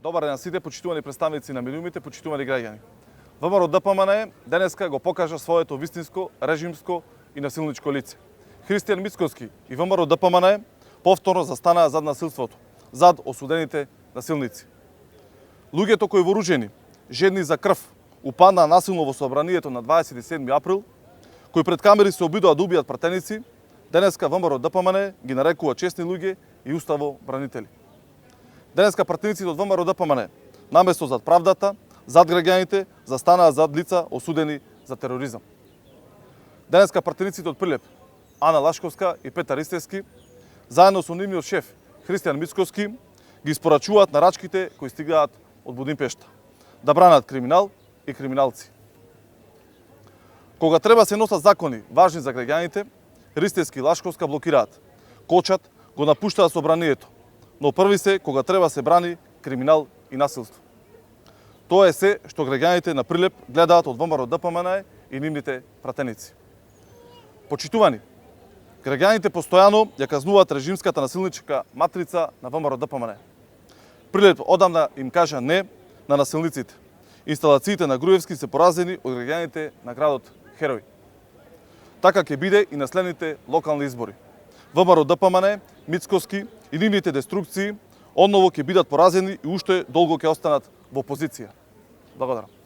Добар ден на сите, почитувани представници на медиумите, почитувани граѓани. ВМРО ДПМН денеска го покажа своето вистинско, режимско и насилничко лице. Христијан Мицкоски и ВМРО ДПМН повторно застанаа зад насилството, зад осудените насилници. Луѓето кои вооружени, жедни за крв, упаднаа насилно во собранието на 27 април, кои пред камери се обидоа да убијат пратеници, денеска ВМРО ДПМН ги нарекува честни луѓе и уставобранители. Денеска пратениците од ВМРО ДПМН, наместо зад правдата, зад граѓаните, застанаа зад лица осудени за тероризам. Денеска пратениците од Прилеп, Ана Лашковска и Петар Истевски, заедно со нивниот шеф Христијан Мицкоски, ги испорачуваат нарачките кои стигаат од Будимпешта, да бранат криминал и криминалци. Кога треба се носат закони важни за граѓаните, Ристевски и Лашковска блокираат, кочат, го напуштаат собранието, но први се кога треба се брани криминал и насилство. Тоа е се што граѓаните на Прилеп гледаат од ВМРО ДПМН и нивните пратеници. Почитувани, граѓаните постојано ја казнуваат режимската насилничка матрица на ВМРО ДПМН. Прилеп одамна им кажа не на насилниците. Инсталациите на Груевски се поразени од граѓаните на градот Херој. Така ќе биде и на следните локални избори. ВМРО ДПМН, Мицкоски и нивните деструкции одново ќе бидат поразени и уште долго ќе останат во опозиција. Благодарам.